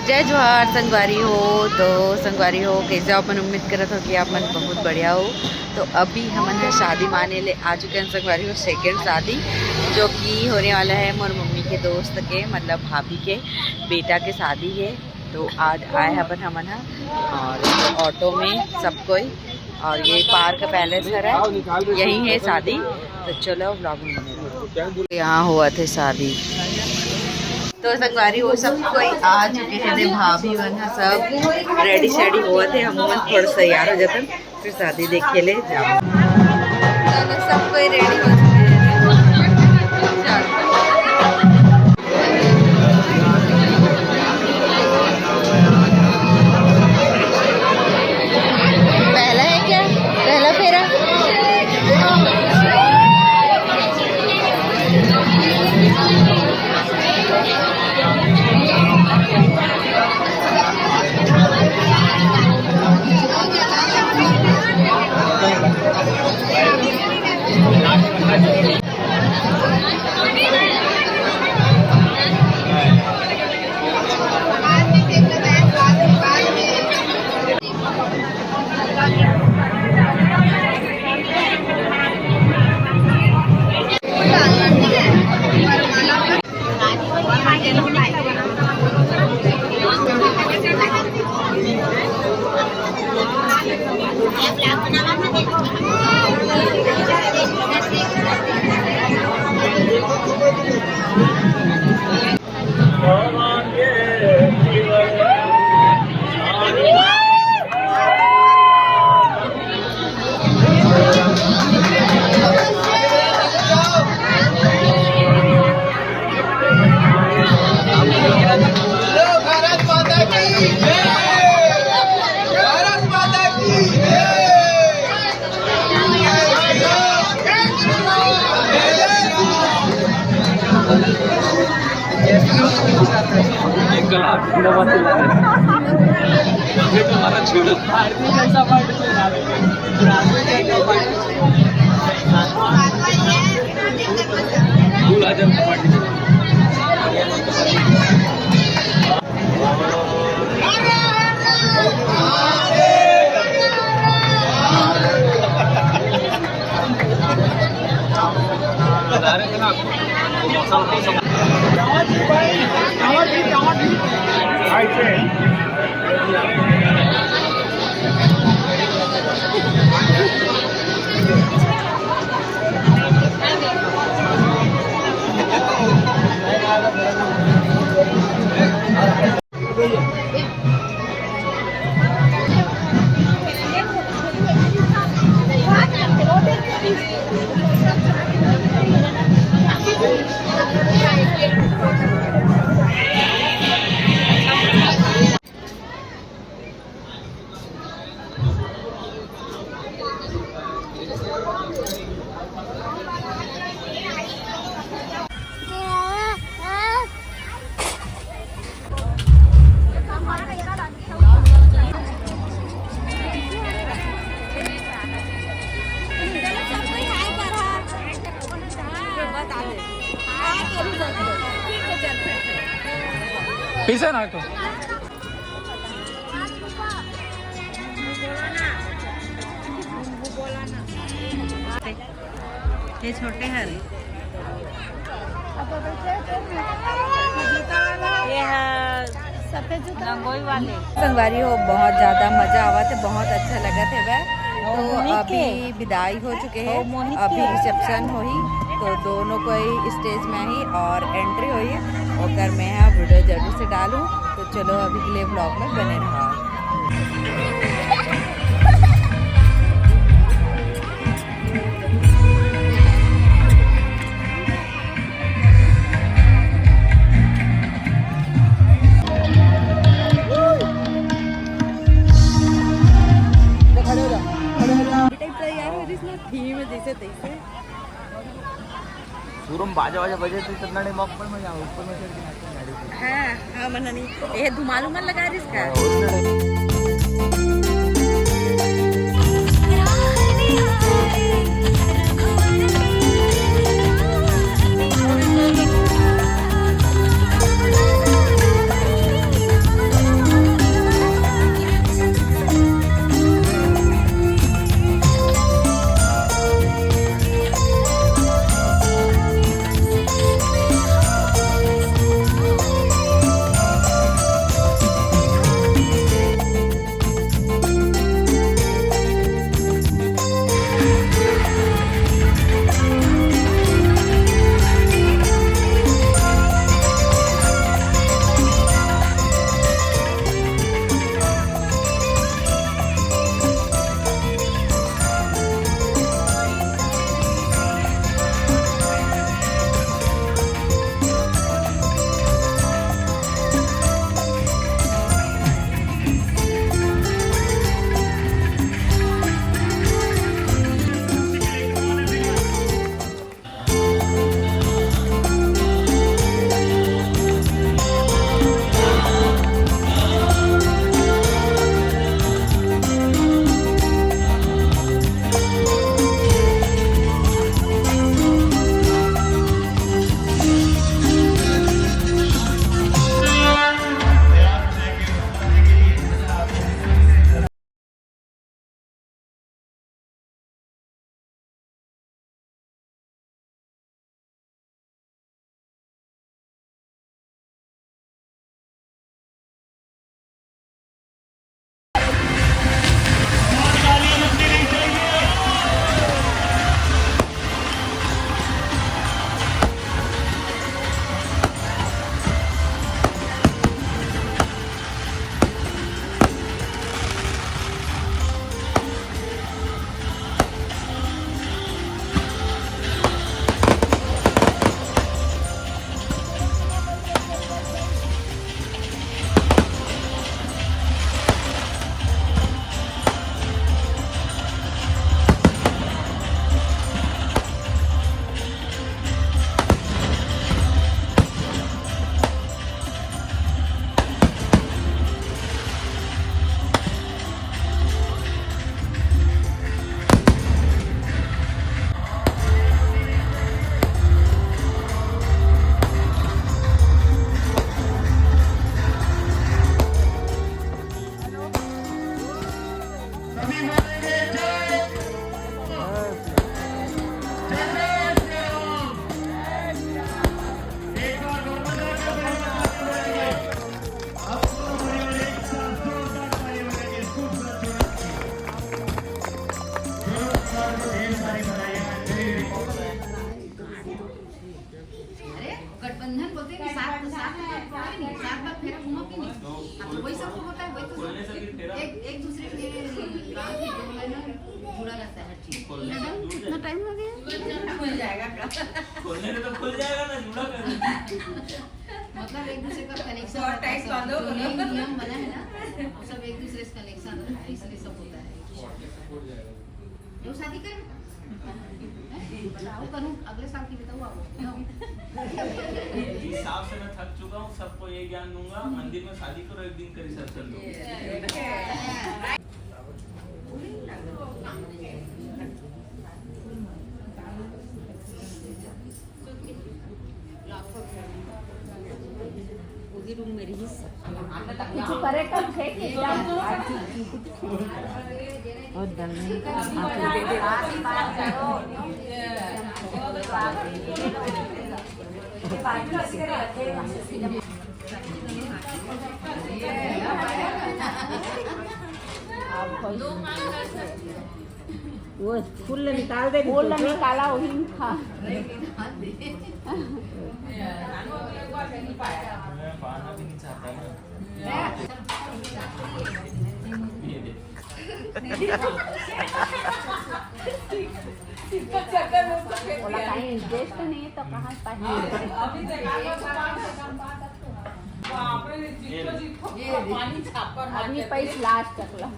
जय जोहार संगवारी हो। तो संगवारी हो कैसे हो? अपन उम्मीद करत हो कि आप मन बहुत बढ़िया हो। तो अभी हमन है शादी माने ले आ चुके हैं संगवारी हो, सेकेंड शादी जो कि होने वाला है मोर मम्मी के दोस्त के मतलब भाभी के बेटा के शादी है। तो आज आए अपन हमन है और ऑटो में सब कोई, और ये पार्क पैलेस है, यही है शादी। तो चलो ब्लॉग में यहाँ हुआ थे शादी। तो संगवारी वो सब कोई आ चुके हैं, भाभी बन सब रेडी शेडी हुआ थे। हम थोड़ा तैयार हो जाते फिर शादी देखे ले जाओ। सब कोई रेडी हो चुके हैं। पहला है क्या? पहला फेरा? पीछे ना तो ये छोटे हैं, ये है रंगोली वाले। संगवारी हो बहुत ज़्यादा मज़ा आवा थे, बहुत अच्छा लगा थे वह। तो अभी विदाई हो चुके हैं, अभी रिसेप्शन हुई तो दोनों कोई स्टेज में ही और एंट्री हुई है और कर मैं वीडियो जरूर से डालूँ। तो चलो अभी के लिए ब्लॉग में बने रहा। पूरम बाजा वाजा बजे तो इतना नहीं मौका पर मजा ऊपर में चढ़ के गाड़ी पे। हां हां मन नहीं ये धुमाल उमल लगा रही इसका। वही सब होता है, वही खोलने से भी तेरा एक दूसरे के काम से जो है ना जुड़ा रहता है हर चीज। खोलने से दूर कितना टाइम हो गया? खुल जाएगा खोलने से तो खुल जाएगा ना, जुड़ा कर मतलब एक दूसरे का कनेक्शन और टैक्स बांधो। जो नए नियम बना है ना, सब एक दूसरे से कनेक्शन है, इसलिए सब होता है। जो शादी कर बताओ करूँ, अगले साल की बताऊँ आपको। इस साल से मैं थक चुका हूँ, सबको ये ज्ञान दूंगा, मंदिर में शादी करो, एक दिन का रिसेप्शन लो। रूम मेरी ही कुछ करे कम थे कि और डलने वो फूल निकाल दे, फूल निकाला वही खा। मैं पाना भी नहीं चाहता ना। ये देख। बोला कहीं इंटरेस्ट नहीं है तो कहाँ अभी पैसे लास्ट तक ला।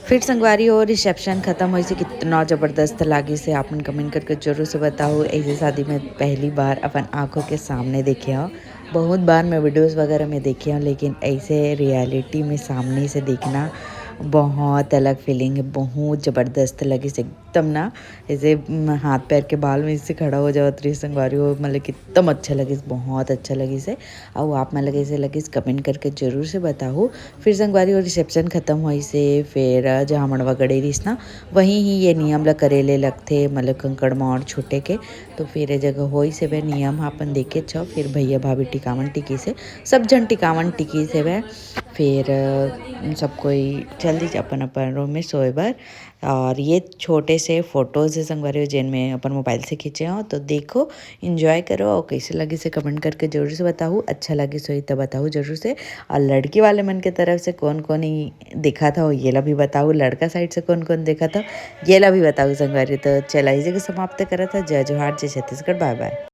फिर संगवारी हो रिसेप्शन खत्म हुई से कितना ज़बरदस्त लागी से आपन कमेंट करके जरूर से बताओ। ऐसे शादी में पहली बार अपन आंखों के सामने देखे हो, बहुत बार मैं वीडियोस वगैरह में देखे हूँ, लेकिन ऐसे रियलिटी में सामने से देखना बहुत अलग फीलिंग है, बहुत ज़बरदस्त लगी से एकदम ना, ऐसे हाथ पैर के बाल में इससे खड़ा हो जाओ तो संगवारी हो, मतलब कि एकदम अच्छा लगी, बहुत अच्छा लगी से। और आप मैं लगे से लगी कमेंट करके ज़रूर से बताओ। फिर संगवारी हो रिसेप्शन ख़त्म हुई से फिर जहाँ मड़वा गड़े रहीस ना, वहीं ही ये नियम ला करेले लगते, मतलब कंकड़ मोड़ छोटे के। तो फिर ये जगह होई से वह नियम अपन देखे छो। फिर भैया भाभी टिकावन टिकी से, सब जन टिकावन टिकी से वह फिर सब कोई जल्दी अपन अपन रूम में सोए बर। और ये छोटे से फ़ोटोज़ है संगवारी जिनमें अपन मोबाइल से खींचे हो, तो देखो एंजॉय करो और कैसे लगी से कमेंट करके जरूर से बताओ। अच्छा लगी सोई तो बताओ जरूर से। और लड़की वाले मन के तरफ से कौन कौन ही देखा था ये ला भी बताओ, लड़का साइड से कौन कौन देखा था ये ला भी बताओ संगवारी। तो चला इसी को समाप्त करा था। जय जोहार, जय छत्तीसगढ़, बाय बाय।